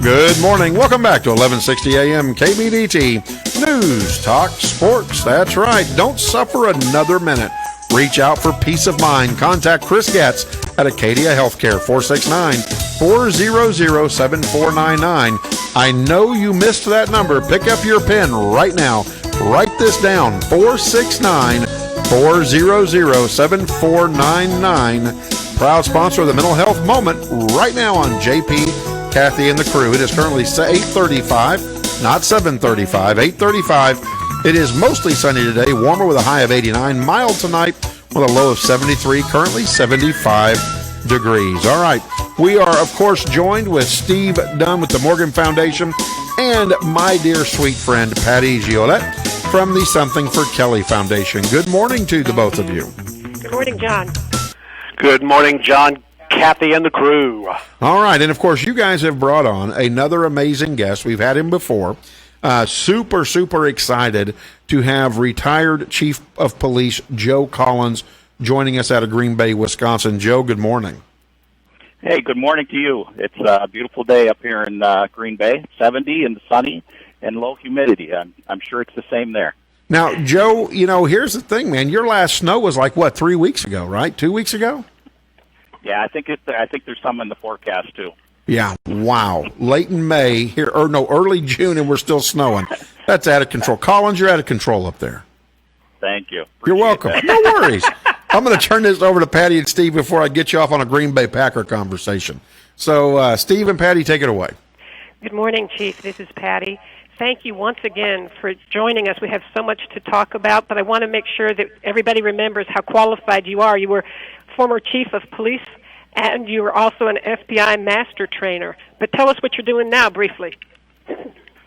Good morning. Welcome back to 1160 AM KBDT News Talk Sports. That's right. Don't suffer another minute. Reach out for peace of mind. Contact Chris Getz at Acadia Healthcare, 469-400-7499. I know you missed that number. Pick up your pen right now. Write this down, 469-400-7499. Proud sponsor of the Mental Health Moment right now on JP, Kathy, and the crew. It is currently 8:35, not 7:35, 8:35. It is mostly sunny today, warmer with a high of 89, mild tonight with a low of 73, currently 75 degrees. All right, we are, of course, joined with Steve Dunn with the Morgan Foundation and my dear sweet friend, Patty Giolet from the Something for Kelly Foundation. Good morning to the both of you. Good morning, John. Good morning, John, Kathy, and the crew. All right, and of course, you guys have brought on another amazing guest. We've had him before. Super excited to have retired Chief of Police Joe Collins joining us out of Green Bay, Wisconsin. Joe, good morning. Hey, good morning to you. It's a beautiful day up here in Green Bay, 70 and sunny and low humidity. I'm sure it's the same there. Now, Joe, you know, here's the thing, man. Your last snow was like, what, 3 weeks ago, right? 2 weeks ago? Yeah, I think there's some in the forecast, too. Yeah, wow. Late in May, here, or no, early June, and we're still snowing. That's out of control. Collins, you're out of control up there. Thank you. You're welcome. That. No worries. I'm going to turn this over to Patty and Steve before I get you off on a Green Bay Packer conversation. So, Steve and Patty, take it away. Good morning, Chief. This is Patty. Thank you once again for joining us. We have so much to talk about, but I want to make sure that everybody remembers how qualified you are. You were former Chief of Police, and you were also an FBI master trainer. But tell us what you're doing now, briefly.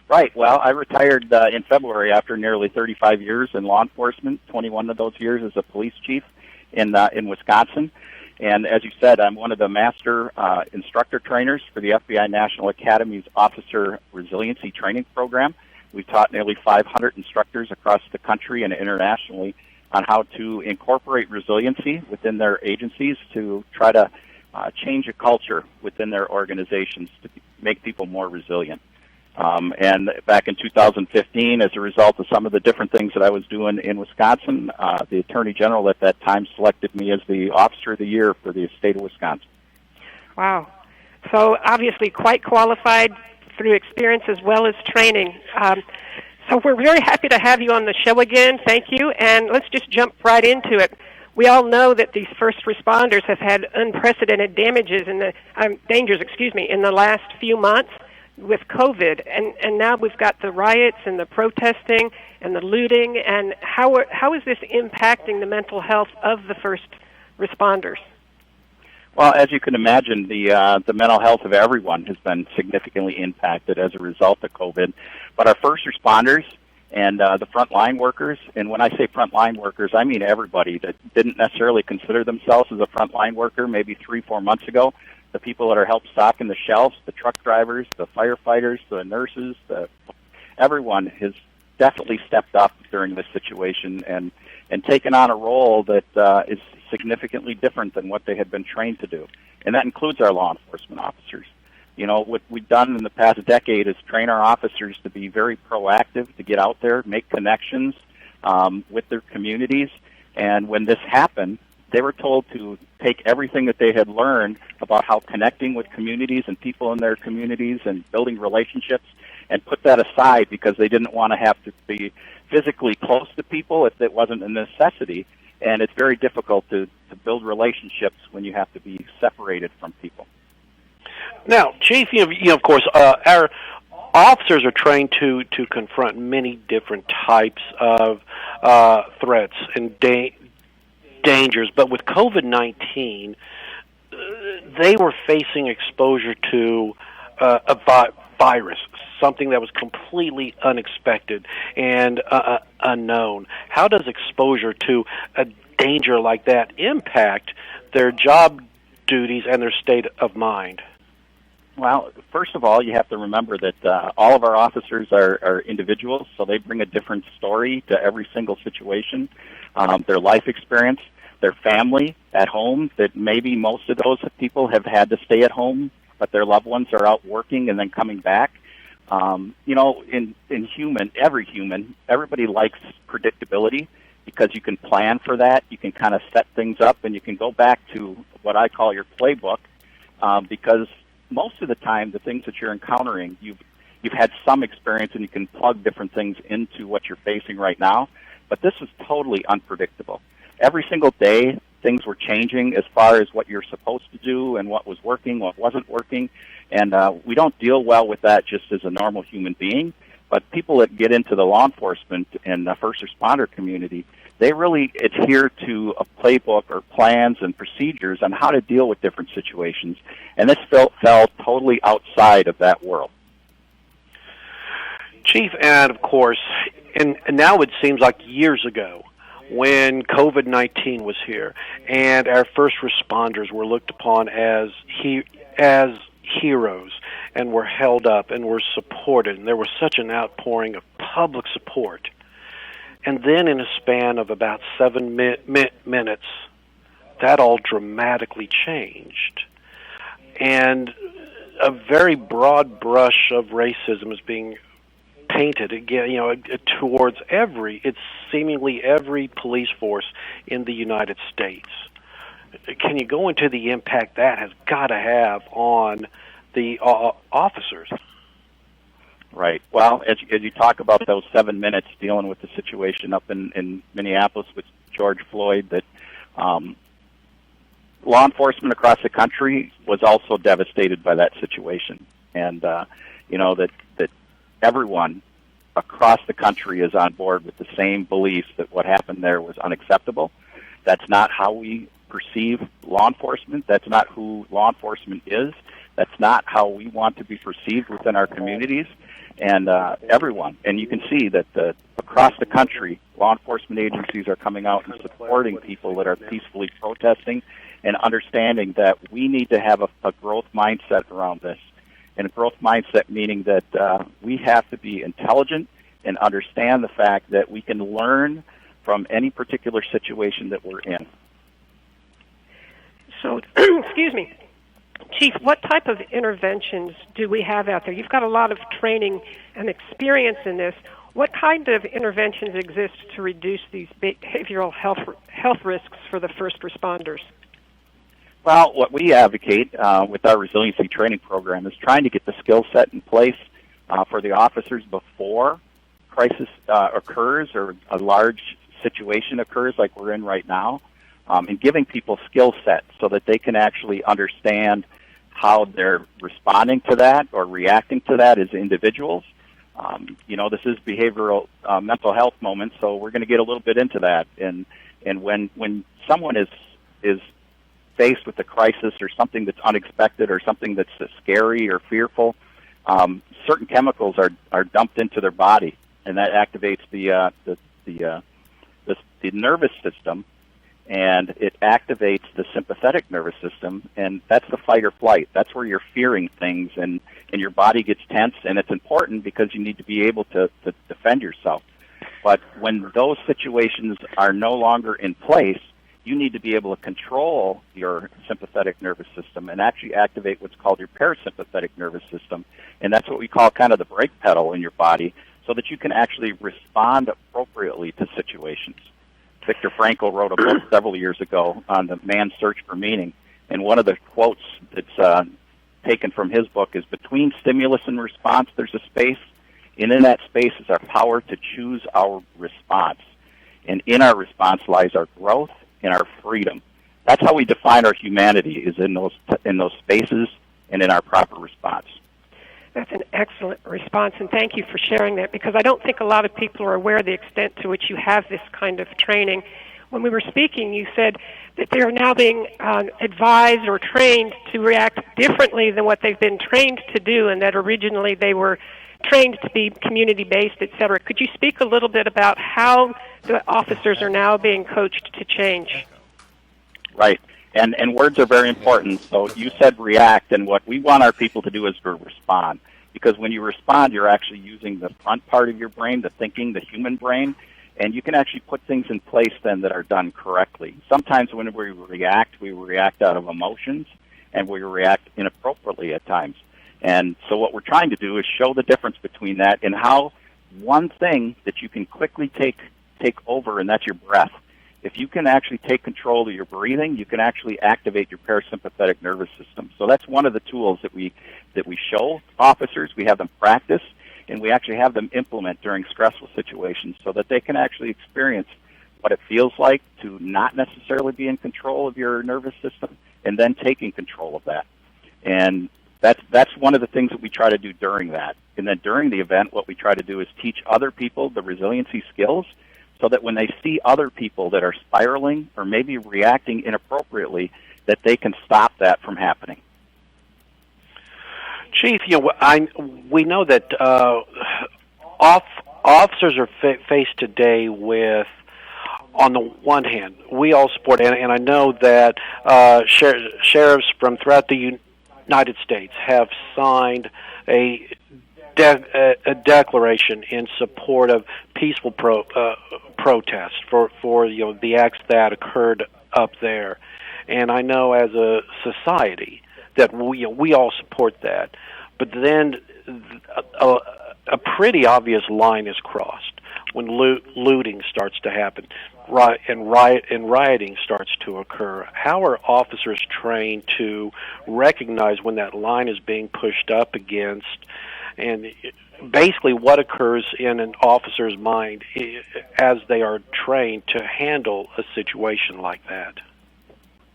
Right. Well, I retired in February after nearly 35 years in law enforcement, 21 of those years as a police chief in Wisconsin. And as you said, I'm one of the master instructor trainers for the FBI National Academy's Officer Resiliency Training Program. We've taught nearly 500 instructors across the country and internationally on how to incorporate resiliency within their agencies to try to change a culture within their organizations to make people more resilient. And back in 2015, as a result of some of the different things that I was doing in Wisconsin, the Attorney General at that time selected me as the Officer of the Year for the state of Wisconsin. Wow. So obviously quite qualified through experience as well as training. So we're very happy to have you on the show again. Thank you. And let's just jump right into it. We all know that these first responders have had unprecedented damages in the dangers, in the last few months with COVID, and now we've got the riots and the protesting and the looting. And how is this impacting the mental health of the first responders? Well, as you can imagine, the mental health of everyone has been significantly impacted as a result of COVID. But our first responders and the frontline workers, and when I say frontline workers, I mean everybody that didn't necessarily consider themselves as a frontline worker maybe 3-4 months ago. The people that are help stocking the shelves, the truck drivers, the firefighters, the nurses, everyone has definitely stepped up during this situation and taken on a role that is significantly different than what they had been trained to do. And that includes our law enforcement officers. You know, what we've done in the past decade is train our officers to be very proactive, to get out there, make connections with their communities. And when this happened, they were told to take everything that they had learned about how connecting with communities and people in their communities and building relationships and put that aside because they didn't want to have to be physically close to people if it wasn't a necessity. And it's very difficult to build relationships when you have to be separated from people. Now, Chief, of course, our officers are trained to confront many different types of threats and dangers, but with COVID-19, they were facing exposure to a virus, something that was completely unexpected and unknown. How does exposure to a danger like that impact their job duties and their state of mind? Well, first of all, you have to remember that all of our officers are individuals, so they bring a different story to every single situation, their life experience, their family at home, that maybe most of those people have had to stay at home but their loved ones are out working and then coming back. Everybody likes predictability because you can plan for that. You can kind of set things up, and you can go back to what I call your playbook, because most of the time, the things that you're encountering, you've had some experience, and you can plug different things into what you're facing right now. But this is totally unpredictable. Every single day, things were changing as far as what you're supposed to do and what was working, what wasn't working. And we don't deal well with that just as a normal human being. But people that get into the law enforcement and the first responder community, they really adhere to a playbook or plans and procedures on how to deal with different situations. And this fell totally outside of that world. Chief, and of course, and now it seems like years ago when COVID-19 was here and our first responders were looked upon as heroes and were held up and were supported, and there was such an outpouring of public support. And then in a span of about 7 minutes, that all dramatically changed. And a very broad brush of racism is being painted again, towards seemingly every police force in the United States. Can you go into the impact that has got to have on the officers? Right. Well, as you talk about those 7 minutes dealing with the situation up in Minneapolis with George Floyd, that law enforcement across the country was also devastated by that situation. And, that everyone across the country is on board with the same beliefs that what happened there was unacceptable. That's not how we perceive law enforcement. That's not who law enforcement is. That's not how we want to be perceived within our communities. And everyone, and you can see that across the country, law enforcement agencies are coming out and supporting people that are peacefully protesting and understanding that we need to have a growth mindset around this. And a growth mindset meaning that we have to be intelligent and understand the fact that we can learn from any particular situation that we're in. So, excuse me, Chief, what type of interventions do we have out there? You've got a lot of training and experience in this. What kind of interventions exist to reduce these behavioral health risks for the first responders? Well, what we advocate with our resiliency training program is trying to get the skill set in place for the officers before crisis occurs or a large situation occurs like we're in right now, and giving people skill sets so that they can actually understand how they're responding to that or reacting to that as individuals. This is behavioral mental health moment, so we're going to get a little bit into that. And when someone is faced with a crisis or something that's unexpected or something that's scary or fearful, certain chemicals are dumped into their body, and that activates the nervous system, and it activates the sympathetic nervous system, and that's the fight or flight. That's where you're fearing things, and your body gets tense, and it's important because you need to be able to defend yourself. But when those situations are no longer in place, you need to be able to control your sympathetic nervous system and actually activate what's called your parasympathetic nervous system. And that's what we call kind of the brake pedal in your body so that you can actually respond appropriately to situations. Viktor Frankl wrote a book several years ago on the man's search for meaning. And one of the quotes that's taken from his book is, between stimulus and response, there's a space. And in that space is our power to choose our response. And in our response lies our growth and our freedom. That's how we define our humanity, is in those spaces and in our proper response. That's an excellent response, and thank you for sharing that, because I don't think a lot of people are aware of the extent to which you have this kind of training. When we were speaking, you said that they're now being advised or trained to react differently than what they've been trained to do, and that originally they were trained to be community-based, et cetera. Could you speak a little bit about how the officers are now being coached to change? Right. And words are very important. So you said react, and what we want our people to do is to respond. Because when you respond, you're actually using the front part of your brain, the thinking, the human brain, and you can actually put things in place then that are done correctly. Sometimes when we react out of emotions, and we react inappropriately at times. And so what we're trying to do is show the difference between that and how one thing that you can quickly take over, and that's your breath. If you can actually take control of your breathing, you can actually activate your parasympathetic nervous system. So that's one of the tools that we show officers. We have them practice, and we actually have them implement during stressful situations so that they can actually experience what it feels like to not necessarily be in control of your nervous system and then taking control of that. And that's one of the things that we try to do during that. And then during the event, what we try to do is teach other people the resiliency skills so that when they see other people that are spiraling or maybe reacting inappropriately, that they can stop that from happening. Chief, we know that officers are faced today with, on the one hand, we all support, and I know that sheriffs from throughout the United States have signed a declaration in support of peaceful protest for the acts that occurred up there, and I know as a society that we all support that, but then a pretty obvious line is crossed when looting starts to happen, and rioting starts to occur. How are officers trained to recognize when that line is being pushed up against, and basically what occurs in an officer's mind as they are trained to handle a situation like that?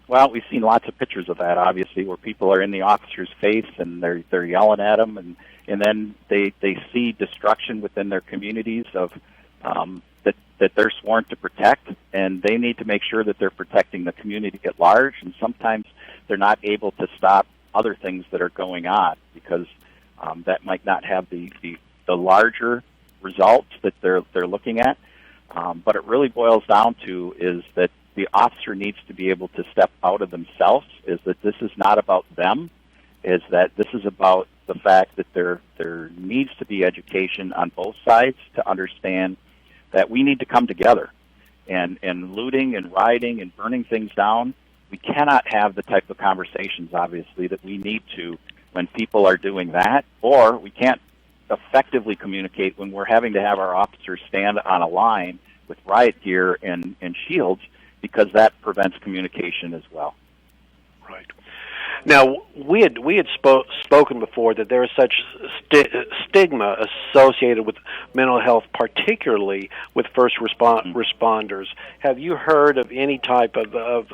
Well, we've seen lots of pictures of that, obviously, where people are in the officer's face and they're yelling at them, and then they see destruction within their communities of that they're sworn to protect, and they need to make sure that they're protecting the community at large, and sometimes they're not able to stop other things that are going on because that might not have the larger results that they're looking at. But it really boils down to is that the officer needs to be able to step out of themselves, is that this is not about them, is that this is about the fact that there needs to be education on both sides to understand that we need to come together. And looting and rioting and burning things down, we cannot have the type of conversations, obviously, that we need to when people are doing that, or we can't effectively communicate when we're having to have our officers stand on a line with riot gear and shields, because that prevents communication as well. Right. Now, we had spoken before that there is such stigma associated with mental health, particularly with first responders. Have you heard of any type of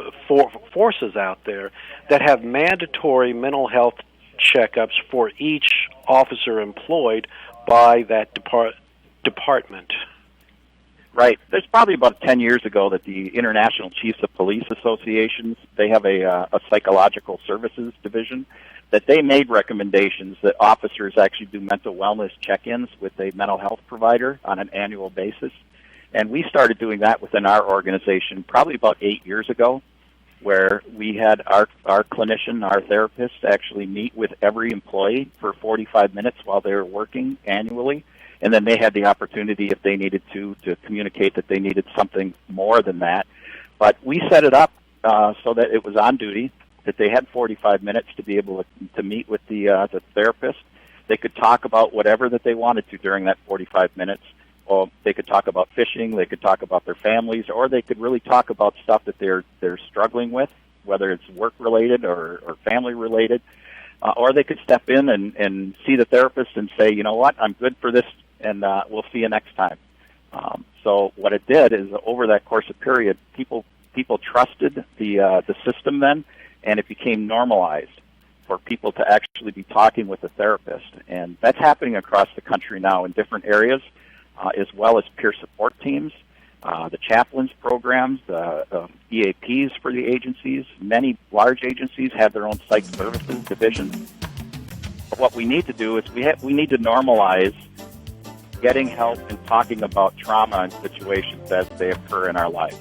forces out there that have mandatory mental health checkups for each officer employed by that department? Right. There's probably about 10 years ago that the International Chiefs of Police Associations, they have a psychological services division, that they made recommendations that officers actually do mental wellness check-ins with a mental health provider on an annual basis. And we started doing that within our organization probably about 8 years ago, where we had our clinician, our therapist, actually meet with every employee for 45 minutes while they were working annually. And then they had the opportunity, if they needed to communicate that they needed something more than that. But we set it up so that it was on duty, that they had 45 minutes to be able to meet with the therapist. They could talk about whatever that they wanted to during that 45 minutes. Or they could talk about fishing, they could talk about their families, or they could really talk about stuff that they're struggling with, whether it's work-related or family-related. Or they could step in and see the therapist and say, you know what, I'm good for this, and we'll see you next time. So what it did is, over that course of period, people trusted the system then, and it became normalized for people to actually be talking with a therapist. And that's happening across the country now in different areas, as well as peer support teams, the chaplains programs, EAPs for the agencies. Many large agencies have their own psych services divisions. But what we need to do is we need to normalize getting help and talking about trauma and situations as they occur in our life.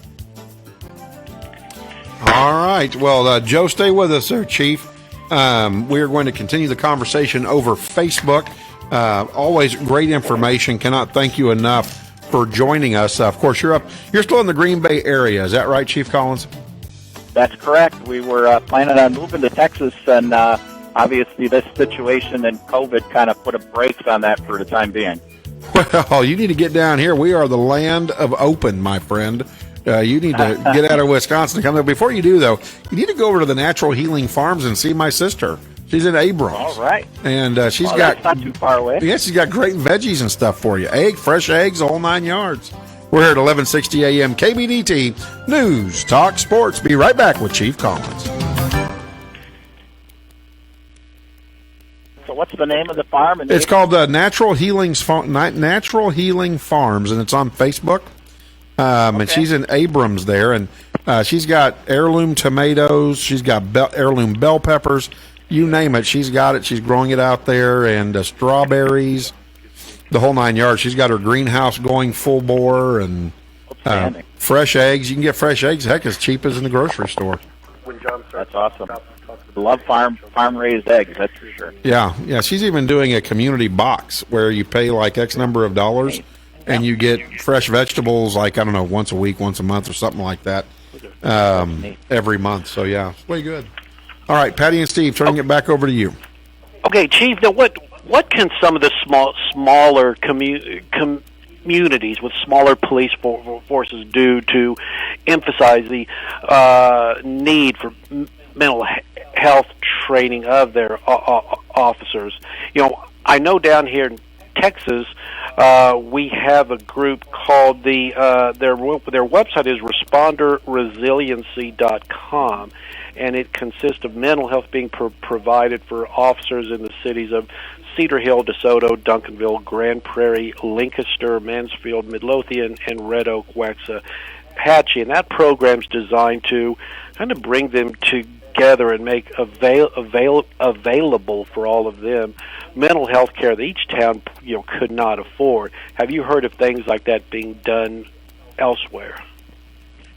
All right. Well, Joe, stay with us there, Chief. We're going to continue the conversation over Facebook. Always great information. Cannot thank you enough for joining us. Of course, you're still in the Green Bay area. Is that right, Chief Collins? That's correct. We were planning on moving to Texas, and obviously this situation and COVID kind of put a brakes on that for the time being. Well, you need to get down here. We are the land of open, my friend. You need to get out of Wisconsin and come there. Before you do, though, you need to go over to the Natural Healing Farms and see my sister. She's in Abrams. All right. And she's got... That's not too far away. Yeah, she's got great veggies and stuff for you. Fresh eggs, the whole 9 yards. We're here at 1160 a.m. KBDT News, Talk, Sports. Be right back with Chief Collins. So what's the name of the farm? It's called Natural Healing Farms, and it's on Facebook. And she's in Abrams there, and she's got heirloom tomatoes. She's got heirloom bell peppers. You name it, she's got it. She's growing it out there, and strawberries, the whole 9 yards. She's got her greenhouse going full bore, and fresh eggs. You can get fresh eggs, heck, as cheap as in the grocery store. That's awesome. Love farm raised eggs, that's for sure. Yeah. She's even doing a community box where you pay like X number of dollars, and you get fresh vegetables, like, I don't know, once a week, once a month, or something like that, every month. So, yeah, it's way good. All right, Patty and Steve, turning it back over to you. Okay, Chief, now what can some of the smaller communities with smaller police forces do to emphasize the need for mental health training of their officers? You know, I know down here in Texas, we have a group called their website is responderresiliency.com, and it consists of mental health being provided for officers in the cities of Cedar Hill, DeSoto, Duncanville, Grand Prairie, Lancaster, Mansfield, Midlothian, and Red Oak, Waxahachie. And that program's designed to kind of bring them together and make available for all of them mental health care that each town could not afford. Have you heard of things like that being done elsewhere?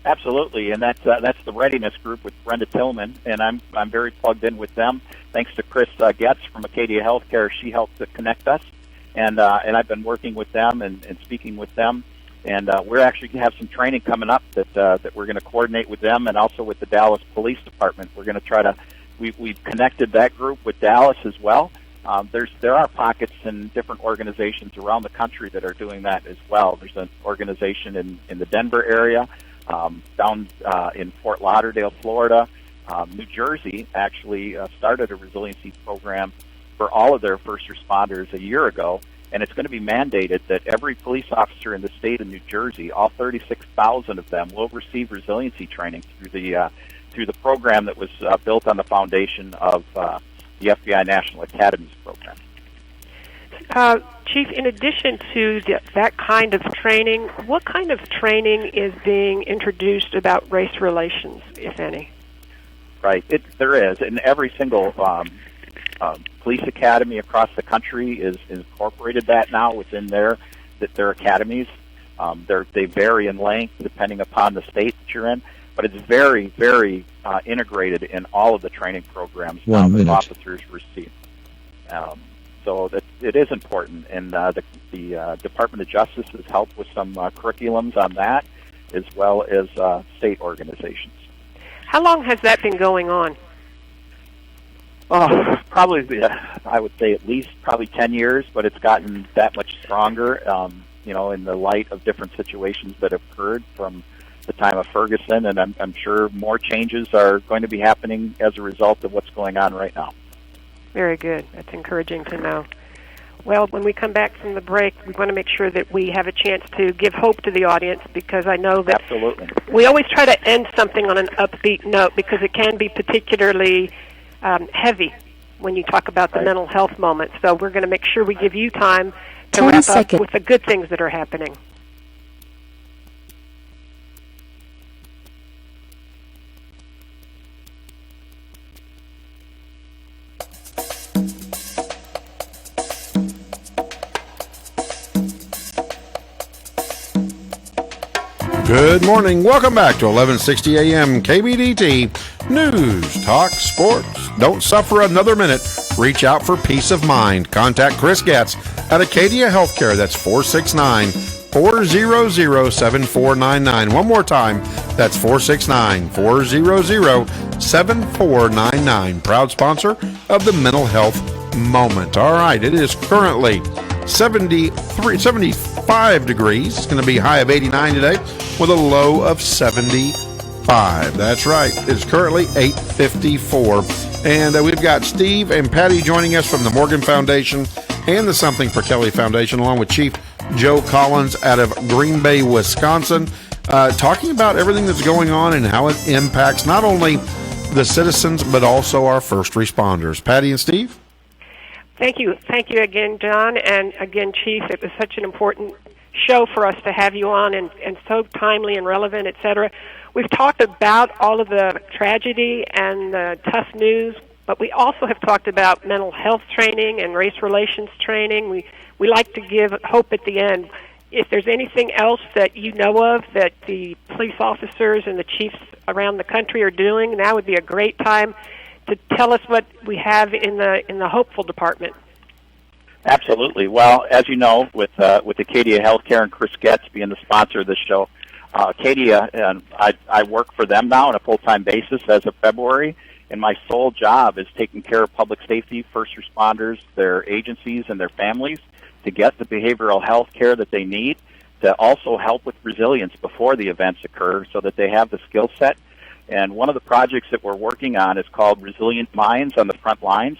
Absolutely, and that's the Readiness Group with Brenda Tillman, and I'm very plugged in with them. Thanks to Chris Getz from Acadia Healthcare, she helped to connect us, and I've been working with them and speaking with them, and we're actually going to have some training coming up that we're going to coordinate with them, and also with the Dallas Police Department. We're going to try to we've connected that group with Dallas as well. There are pockets and different organizations around the country that are doing that as well. There's an organization in the Denver area. Down in Fort Lauderdale, Florida. New Jersey actually started a resiliency program for all of their first responders a year ago, and it's going to be mandated that every police officer in the state of New Jersey, all 36,000 of them, will receive resiliency training through the program that was built on the foundation of the FBI National Academies program. Chief, in addition to that kind of training, what kind of training is being introduced about race relations, if any? Right, there is, and every single police academy across the country is incorporated that now within their academies. They vary in length depending upon the state that you're in, but it's very, very integrated in all of the training programs that officers receive. So it is important, and the Department of Justice has helped with some curriculums on that, as well as state organizations. How long has that been going on? Probably, I would say at least probably 10 years, but it's gotten that much stronger, in the light of different situations that have occurred from the time of Ferguson, and I'm sure more changes are going to be happening as a result of what's going on right now. Very good. That's encouraging to know. Well, when we come back from the break, we want to make sure that we have a chance to give hope to the audience, because I know that absolutely we always try to end something on an upbeat note, because it can be particularly heavy when you talk about the mental health moment. So we're going to make sure we give you time to wrap up with the good things that are happening. Good morning. Welcome back to 1160 a.m. KBDT News, Talk, Sports. Don't suffer another minute. Reach out for peace of mind. Contact Chris Getz at Acadia Healthcare. That's 469-400-7499. One more time, that's 469-400-7499. Proud sponsor of the Mental Health Moment. All right, it is currently 75 degrees. It's going to be a high of 89 today with a low of 75. That's right. It's currently 8:54. And we've got Steve and Patty joining us from the Morgan Foundation and the Something for Kelly Foundation, along with Chief Joe Collins out of Green Bay, Wisconsin, talking about everything that's going on and how it impacts not only the citizens, but also our first responders. Patty and Steve? Thank you. Thank you again, John, and again, Chief. It was such an important show for us to have you on, and so timely and relevant, et cetera. We've talked about all of the tragedy and the tough news, but we also have talked about mental health training and race relations training. We like to give hope at the end. If there's anything else that you know of that the police officers and the chiefs around the country are doing, now would be a great time to tell us what we have in the hopeful department. Absolutely. Well, as you know, with Acadia Healthcare and Chris Getz being the sponsor of this show, Acadia, and I work for them now on a full-time basis as of February, and my sole job is taking care of public safety, first responders, their agencies, and their families to get the behavioral health care that they need, to also help with resilience before the events occur so that they have the skill set. And one of the projects that we're working on is called Resilient Minds on the Frontlines.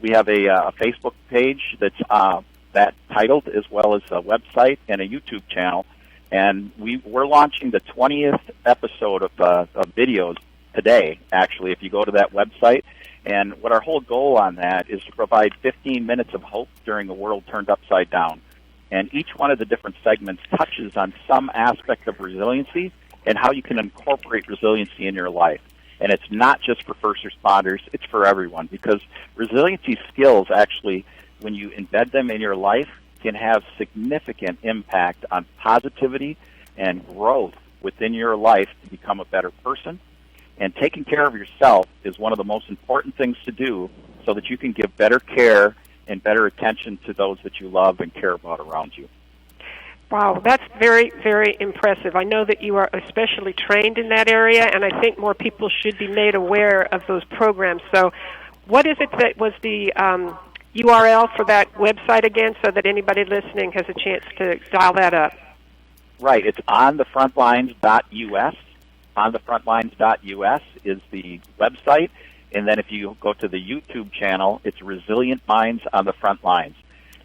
We have a Facebook page that's that titled, as well as a website and a YouTube channel. And we're launching the 20th episode of videos today, actually, if you go to that website. And what our whole goal on that is to provide 15 minutes of hope during a world turned upside down. And each one of the different segments touches on some aspect of resiliency and how you can incorporate resiliency in your life. And it's not just for first responders, it's for everyone, because resiliency skills actually, when you embed them in your life, can have significant impact on positivity and growth within your life to become a better person. And taking care of yourself is one of the most important things to do so that you can give better care and better attention to those that you love and care about around you. Wow, that's very, very impressive. I know that you are especially trained in that area, and I think more people should be made aware of those programs. So what is it that was the URL for that website again, so that anybody listening has a chance to dial that up? Right, it's onthefrontlines.us. Onthefrontlines.us is the website, and then if you go to the YouTube channel, it's Resilient Minds on the Frontlines.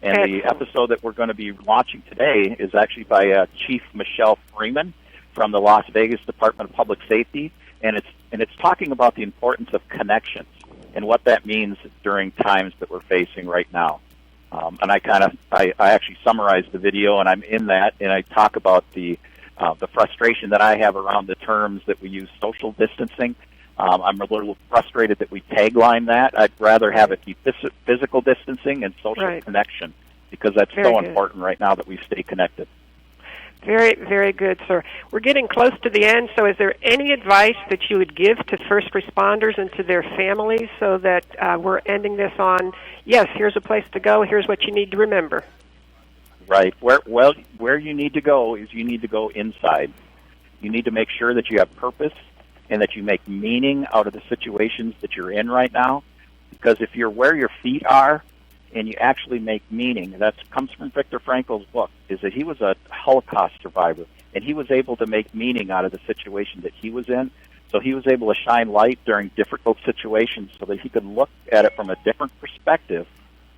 And the episode that we're going to be launching today is actually by Chief Michelle Freeman from the Las Vegas Department of Public Safety, and it's talking about the importance of connections and what that means during times that we're facing right now. And I actually summarized the video, and I'm in that, and I talk about the frustration that I have around the terms that we use, social distancing. I'm a little frustrated that we tagline that. I'd rather have it be physical distancing and social connection, because that's so important right now that we stay connected. Very, very good, sir. We're getting close to the end, so is there any advice that you would give to first responders and to their families so that we're ending this on, yes, here's a place to go, here's what you need to remember? Right. Where you need to go is you need to go inside. You need to make sure that you have purpose and that you make meaning out of the situations that you're in right now. Because if you're where your feet are and you actually make meaning, that comes from Viktor Frankl's book, is that he was a Holocaust survivor, and he was able to make meaning out of the situation that he was in. So he was able to shine light during difficult situations so that he could look at it from a different perspective,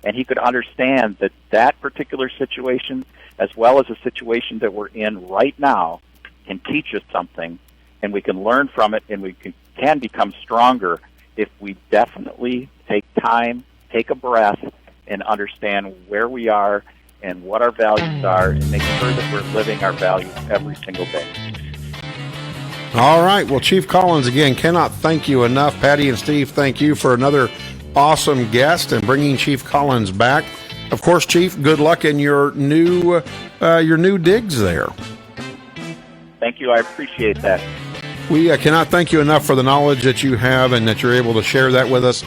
and he could understand that that particular situation, as well as the situation that we're in right now, can teach us something, and we can learn from it, and we can become stronger if we definitely take time, take a breath, and understand where we are and what our values are, and make sure that we're living our values every single day. All right. Well, Chief Collins, again, cannot thank you enough. Patty and Steve, thank you for another awesome guest and bringing Chief Collins back. Of course, Chief, good luck in your new digs there. Thank you. I appreciate that. We cannot thank you enough for the knowledge that you have and that you're able to share that with us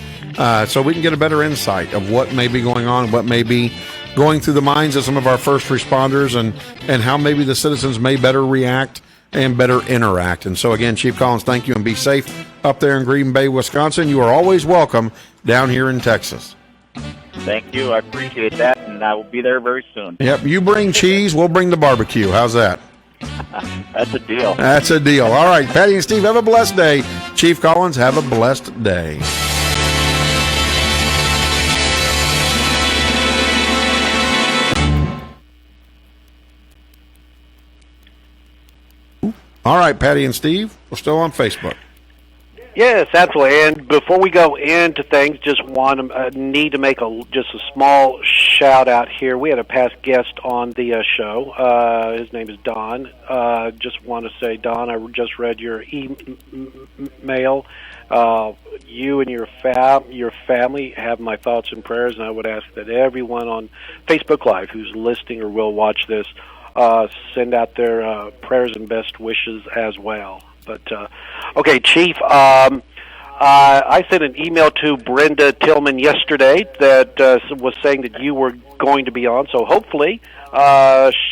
so we can get a better insight of what may be going on, what may be going through the minds of some of our first responders and how maybe the citizens may better react and better interact. And so, again, Chief Collins, thank you, and be safe up there in Green Bay, Wisconsin. You are always welcome down here in Texas. Thank you. I appreciate that, and I will be there very soon. Yep, you bring cheese, we'll bring the barbecue. How's that? That's a deal. That's a deal. All right, Patty and Steve, have a blessed day. Chief Collins, have a blessed day. All right, Patty and Steve, we're still on Facebook. Yes, absolutely. And before we go into things, just need to make just a small shout out here. We had a past guest on the show. His name is Don. Just want to say, Don, I just read your email. You and your family have my thoughts and prayers, and I would ask that everyone on Facebook Live who's listening or will watch this send out their prayers and best wishes as well. But, okay, Chief, I sent an email to Brenda Tillman yesterday that was saying that you were going to be on, so hopefully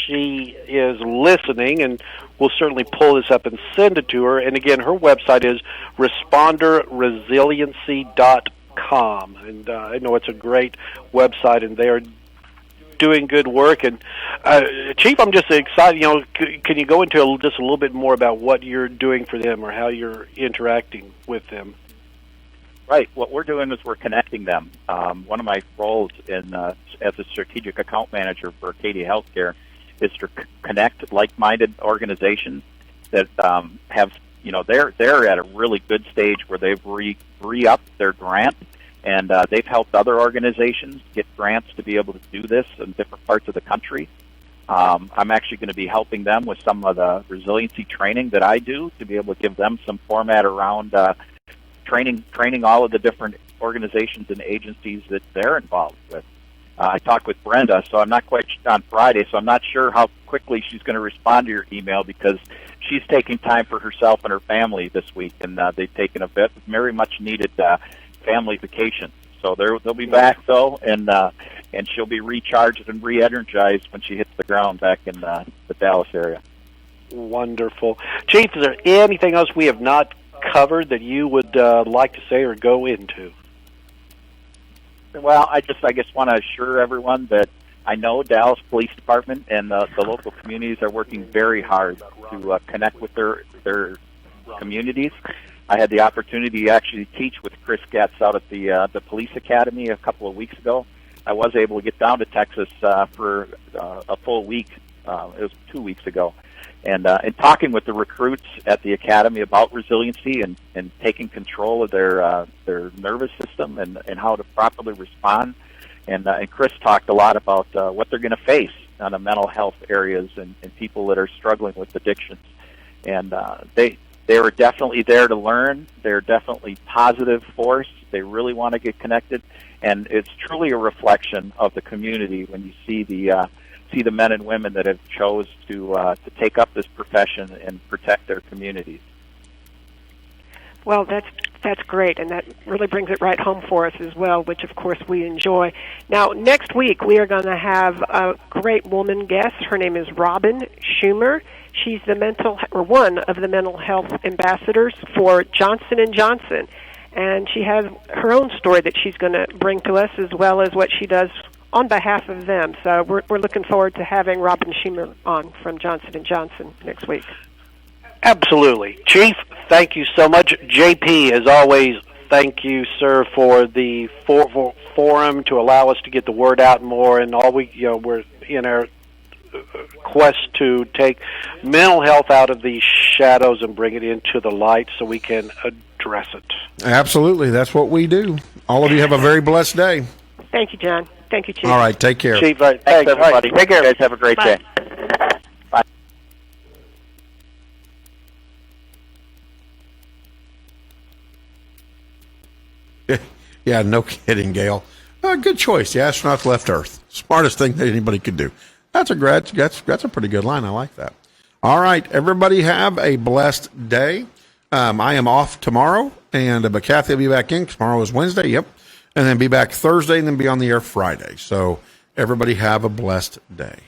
she is listening, and we'll certainly pull this up and send it to her. And again, her website is responderresiliency.com, and I know it's a great website, and they are doing good work. And Chief, I'm just excited. Can you go into just a little bit more about what you're doing for them or how you're interacting with them? Right. What we're doing is we're connecting them. One of my roles as a strategic account manager for Acadia Healthcare is to connect like-minded organizations that have, they're at a really good stage where they've re-upped their grant. And they've helped other organizations get grants to be able to do this in different parts of the country. I'm actually going to be helping them with some of the resiliency training that I do to be able to give them some format around training all of the different organizations and agencies that they're involved with. I talked with Brenda, so I'm not quite on Friday, so I'm not sure how quickly she's going to respond to your email because she's taking time for herself and her family this week, and they've taken a very much needed family vacation. So they'll be back though, and she'll be recharged and re-energized when she hits the ground back in the Dallas area. Wonderful, Chief. Is there anything else we have not covered that you would like to say or go into? Well, I guess want to assure everyone that I know Dallas Police Department and the local communities are working very hard to connect with their communities. I had the opportunity to actually teach with Chris Getz out at the police academy a couple of weeks ago. I was able to get down to Texas for a full week. It was 2 weeks ago. And talking with the recruits at the academy about resiliency and taking control of their nervous system and how to properly respond. And Chris talked a lot about what they're going to face on the mental health areas and people that are struggling with addictions. And they were definitely there to learn. They're definitely positive force. They really want to get connected, and it's truly a reflection of the community when you see the men and women that have chose to take up this profession and protect their communities. Well, that's great, and that really brings it right home for us as well, which of course we enjoy. Now, next week we are going to have a great woman guest. Her name is Robin Schumer. She's one of the mental health ambassadors for Johnson & Johnson, and she has her own story that she's going to bring to us as well as what she does on behalf of them. So we're looking forward to having Robin Schumer on from Johnson & Johnson next week. Absolutely. Chief, thank you so much. JP, as always, thank you, sir, for the forum to allow us to get the word out more, and we're in our quest to take mental health out of the shadows and bring it into the light so we can address it. Absolutely. That's what we do. All of you have a very blessed day. Thank you, John. Thank you, Chief. All right. Take care. Chief, thanks, everybody. Take care. You guys have a great Bye. day. Yeah, no kidding, Gail. Good choice. The astronaut left Earth. Smartest thing that anybody could do. That's a pretty good line. I like that. All right, everybody have a blessed day. I am off tomorrow, but Kathy will be back in. Tomorrow is Wednesday. Yep, and then be back Thursday, and then be on the air Friday. So Everybody have a blessed day.